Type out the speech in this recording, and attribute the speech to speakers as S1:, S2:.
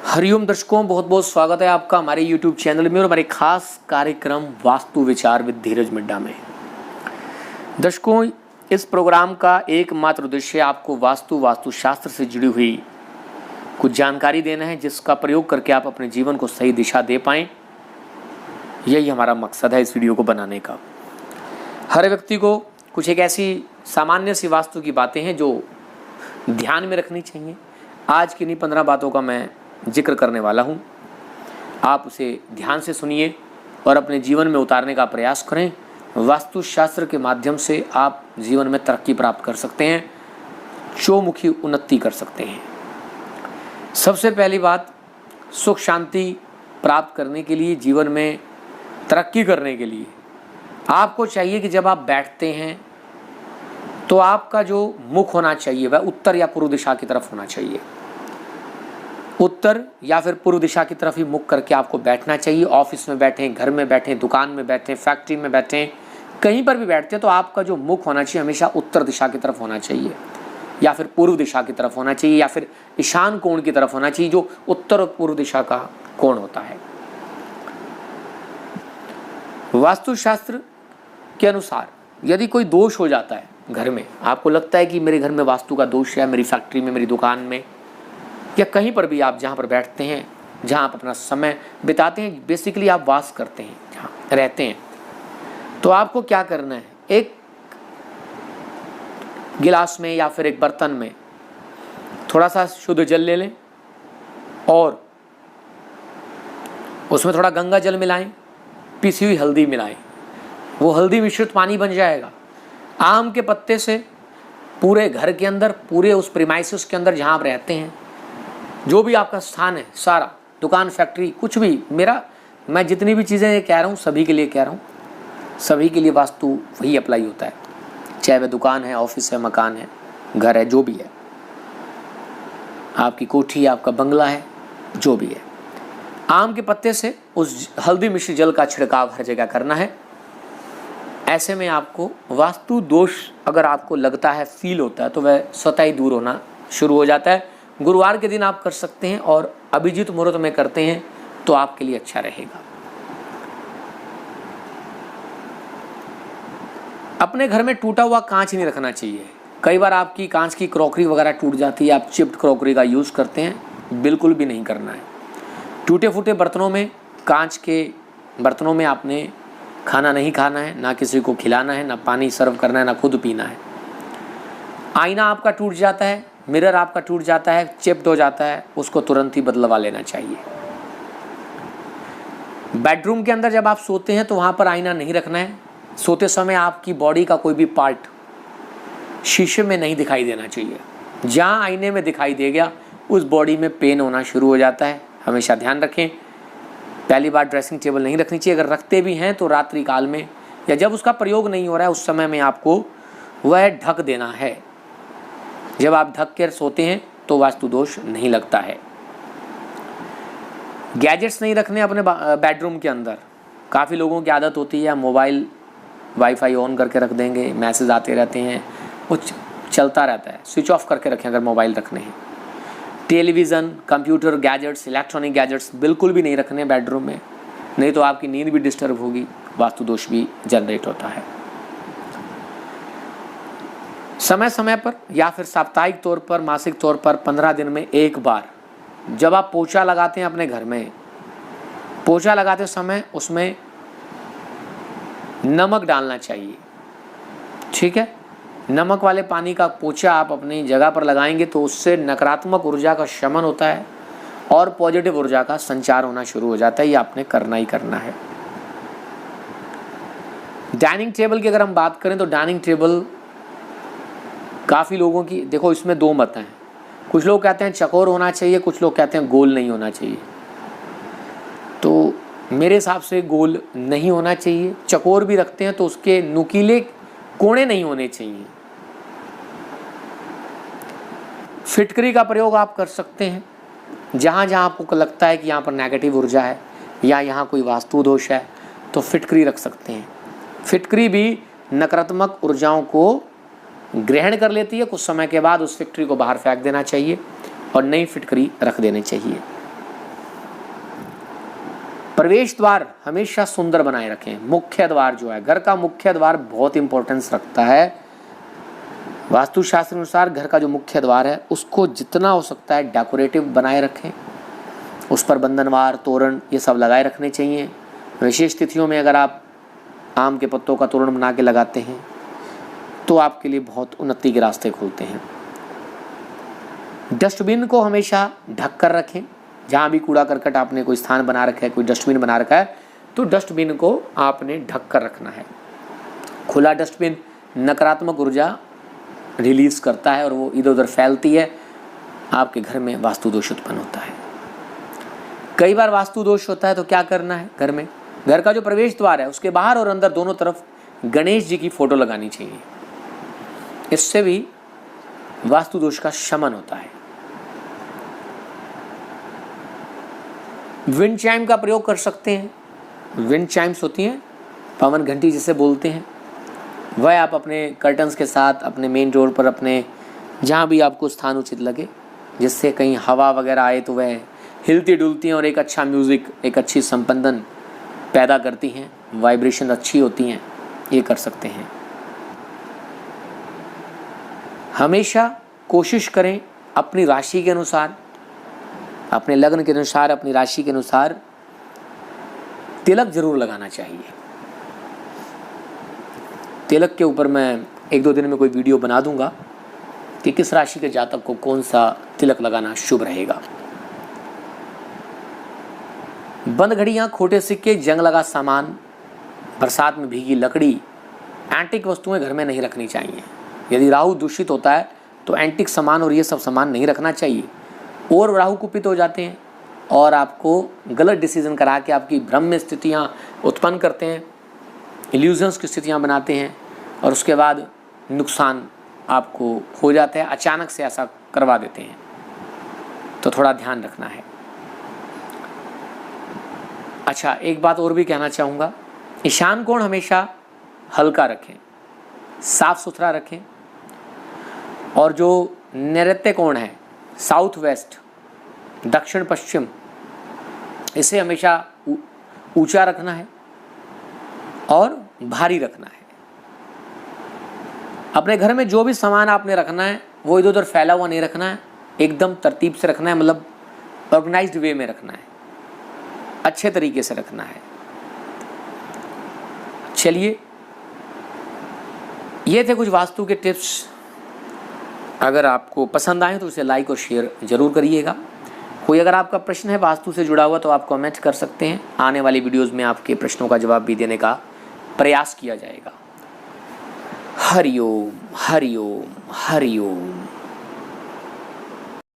S1: हरिओम दर्शकों, बहुत बहुत स्वागत है आपका हमारे YouTube चैनल में और हमारे खास कार्यक्रम वास्तु विचार विद धीरज मिड्डा में। दर्शकों, इस प्रोग्राम का एकमात्र उद्देश्य आपको वास्तुशास्त्र से जुड़ी हुई कुछ जानकारी देना है, जिसका प्रयोग करके आप अपने जीवन को सही दिशा दे पाएं। यही हमारा मकसद है इस वीडियो को बनाने का। हर व्यक्ति को कुछ एक ऐसी सामान्य सी वास्तु की बातें हैं जो ध्यान में रखनी चाहिए। आज की इन्हीं 15 बातों का मैं जिक्र करने वाला हूँ। आप उसे ध्यान से सुनिए और अपने जीवन में उतारने का प्रयास करें। वास्तुशास्त्र के माध्यम से आप जीवन में तरक्की प्राप्त कर सकते हैं, चौमुखी उन्नति कर सकते हैं। सबसे पहली बात, सुख शांति प्राप्त करने के लिए, जीवन में तरक्की करने के लिए आपको चाहिए कि जब आप बैठते हैं तो आपका जो मुख होना चाहिए वह उत्तर या पूर्व दिशा की तरफ होना चाहिए। उत्तर या फिर पूर्व दिशा की तरफ ही मुख करके आपको बैठना चाहिए। ऑफिस में बैठें, घर में बैठें, दुकान में बैठें, फैक्ट्री में बैठें, कहीं पर भी बैठते हैं तो आपका जो मुख होना चाहिए हमेशा उत्तर दिशा की तरफ होना चाहिए, या फिर पूर्व दिशा की तरफ होना चाहिए, या फिर ईशान कोण की तरफ होना चाहिए, जो उत्तर और पूर्व दिशा का कोण होता है। वास्तुशास्त्र के अनुसार यदि कोई दोष हो जाता है घर में, आपको लगता है कि मेरे घर में वास्तु का दोष है, मेरी फैक्ट्री में, मेरी दुकान में, या कहीं पर भी आप जहाँ पर बैठते हैं, जहाँ आप अपना समय बिताते हैं, बेसिकली आप वास करते हैं, जहाँ रहते हैं, तो आपको क्या करना है, एक गिलास में या फिर एक बर्तन में थोड़ा सा शुद्ध जल ले लें और उसमें थोड़ा गंगा जल मिलाएं, पिसी हुई हल्दी मिलाएं। वो हल्दी मिश्रित पानी बन जाएगा। आम के पत्ते से पूरे घर के अंदर, पूरे उस प्रीमाइसिस के अंदर जहाँ आप रहते हैं, जो भी आपका स्थान है, सारा दुकान, फैक्ट्री, कुछ भी, मैं जितनी भी चीज़ें कह रहा हूँ सभी के लिए कह रहा हूँ, सभी के लिए वास्तु वही अप्लाई होता है, चाहे वह दुकान है, ऑफिस है, मकान है, घर है, जो भी है, आपकी कोठी, आपका बंगला है, जो भी है। आम के पत्ते से उस हल्दी मिश्रित जल का छिड़काव हर जगह करना है। ऐसे में आपको वास्तु दोष अगर आपको लगता है, फील होता है, तो वह स्वतः ही दूर होना शुरू हो जाता है। गुरुवार के दिन आप कर सकते हैं और अभिजीत मुहूर्त में करते हैं तो आपके लिए अच्छा रहेगा। अपने घर में टूटा हुआ कांच नहीं रखना चाहिए। कई बार आपकी कांच की क्रॉकरी वगैरह टूट जाती है, आप चिप्ड क्रॉकरी का यूज़ करते हैं, बिल्कुल भी नहीं करना है। टूटे फूटे बर्तनों में, कांच के बर्तनों में आपने खाना नहीं खाना है, ना किसी को खिलाना है, ना पानी सर्व करना है, ना खुद पीना है। आईना आपका टूट जाता है, मिरर आपका टूट जाता है, चिप्ड हो जाता है, उसको तुरंत ही बदलवा लेना चाहिए। बेडरूम के अंदर जब आप सोते हैं तो वहाँ पर आईना नहीं रखना है। सोते समय आपकी बॉडी का कोई भी पार्ट शीशे में नहीं दिखाई देना चाहिए। जहाँ आईने में दिखाई दे गया उस बॉडी में पेन होना शुरू हो जाता है। हमेशा ध्यान रखें। पहली बार ड्रेसिंग टेबल नहीं रखनी चाहिए। अगर रखते भी हैं तो रात्रि काल में या जब उसका प्रयोग नहीं हो रहा है उस समय में आपको वह ढक देना है। जब आप ढक कर सोते हैं तो वास्तु दोष नहीं लगता है। गैजेट्स नहीं रखने अपने बेडरूम के अंदर। काफ़ी लोगों की आदत होती है मोबाइल वाईफाई ऑन करके रख देंगे, मैसेज आते रहते हैं, कुछ चलता रहता है। स्विच ऑफ करके रखें अगर मोबाइल रखने हैं। Television, computer, gadgets, electronic gadgets बिल्कुल भी नहीं रखने बेडरूम में, नहीं तो आपकी नींद भी डिस्टर्ब होगी, वास्तु दोष भी जनरेट होता है। समय समय पर या फिर साप्ताहिक तौर पर, मासिक तौर पर 15 दिन में एक बार जब आप पोछा लगाते हैं अपने घर में, पोछा लगाते समय उसमें नमक डालना चाहिए। ठीक है, नमक वाले पानी का पोछा आप अपनी जगह पर लगाएंगे तो उससे नकारात्मक ऊर्जा का शमन होता है और पॉजिटिव ऊर्जा का संचार होना शुरू हो जाता है। ये आपने करना ही करना है। डाइनिंग टेबल की अगर हम बात करें तो डाइनिंग टेबल काफ़ी लोगों की, देखो इसमें दो मत हैं। कुछ लोग कहते हैं चौकोर होना चाहिए, कुछ लोग कहते हैं गोल नहीं होना चाहिए। तो मेरे हिसाब से गोल नहीं होना चाहिए। चौकोर भी रखते हैं तो उसके नुकीले कोने नहीं होने चाहिए। फिटकरी का प्रयोग आप कर सकते हैं। जहाँ जहाँ आपको लगता है कि यहाँ पर नेगेटिव ऊर्जा है या यहाँ कोई वास्तु दोष है तो फिटकरी रख सकते हैं। फिटकरी भी नकारात्मक ऊर्जाओं को ग्रहण कर लेती है। कुछ समय के बाद उस फिटकरी को बाहर फेंक देना चाहिए और नई फिटकरी रख देनी चाहिए। प्रवेश द्वार हमेशा सुंदर बनाए रखें। मुख्य द्वार जो है, घर का मुख्य द्वार बहुत इंपॉर्टेंस रखता है। वास्तुशास्त्र अनुसार घर का जो मुख्य द्वार है उसको जितना हो सकता है डेकोरेटिव बनाए रखें। उस पर बंधनवार, तोरण ये सब लगाए रखने चाहिए। विशेष तिथियों में अगर आप आम के पत्तों का तोरण बना के लगाते हैं तो आपके लिए बहुत उन्नति के रास्ते खुलते हैं। डस्टबिन को हमेशा ढक कर रखें। जहाँ भी कूड़ा करकट आपने कोई स्थान बना रखा है, कोई डस्टबिन बना रखा है, तो डस्टबिन को आपने ढक कर रखना है। खुला डस्टबिन नकारात्मक ऊर्जा रिलीज करता है और वो इधर उधर फैलती है, आपके घर में वास्तु दोष उत्पन्न होता है। कई बार वास्तु दोष होता है तो क्या करना है, घर में घर का जो प्रवेश द्वार है उसके बाहर और अंदर दोनों तरफ गणेश जी की फोटो लगानी चाहिए। इससे भी वास्तु दोष का शमन होता है। विंड चाइम का प्रयोग कर सकते हैं। विंड चाइम्स होती हैं, पवन घंटी जिसे बोलते हैं, वह आप अपने कर्टन्स के साथ अपने मेन डोर पर, अपने जहाँ भी आपको स्थान उचित लगे, जिससे कहीं हवा वगैरह आए तो वह हिलती डुलती हैं और एक अच्छा म्यूज़िक, एक अच्छी संपंदन पैदा करती हैं, वाइब्रेशन अच्छी होती हैं, ये कर सकते हैं। हमेशा कोशिश करें अपनी राशि के अनुसार, अपने लग्न के अनुसार, अपनी राशि के अनुसार तिलक जरूर लगाना चाहिए। तिलक के ऊपर मैं 1-2 दिन में कोई वीडियो बना दूंगा कि किस राशि के जातक को कौन सा तिलक लगाना शुभ रहेगा। बंद घड़ियाँ, खोटे सिक्के, जंग लगा सामान, बरसात में भीगी लकड़ी, एंटिक वस्तुएं घर में नहीं रखनी चाहिए। यदि राहु दूषित होता है तो एंटिक सामान और ये सब सामान नहीं रखना चाहिए, और राहु कुपित हो जाते हैं और आपको गलत डिसीजन करा के आपकी भ्रम में स्थितियाँ उत्पन्न करते हैं, इल्यूजन्स की स्थितियाँ बनाते हैं और उसके बाद नुकसान आपको हो जाता है, अचानक से ऐसा करवा देते हैं। तो थोड़ा ध्यान रखना है। अच्छा, एक बात और भी कहना चाहूँगा, ईशान कोण हमेशा हल्का रखें, साफ सुथरा रखें, और जो नैऋत्य कोण है, साउथ वेस्ट, दक्षिण पश्चिम, इसे हमेशा ऊंचा रखना है और भारी रखना है। अपने घर में जो भी सामान आपने रखना है वो इधर उधर फैला हुआ नहीं रखना है, एकदम तरतीब से रखना है, मतलब ऑर्गेनाइज्ड वे में रखना है, अच्छे तरीके से रखना है। चलिए, ये थे कुछ वास्तु के टिप्स। अगर आपको पसंद आए तो उसे लाइक और शेयर जरूर करिएगा। कोई अगर आपका प्रश्न है वास्तु से जुड़ा हुआ तो आप कमेंट कर सकते हैं। आने वाली वीडियोस में आपके प्रश्नों का जवाब भी देने का प्रयास किया जाएगा। हरिओम हरिओम हरिओम।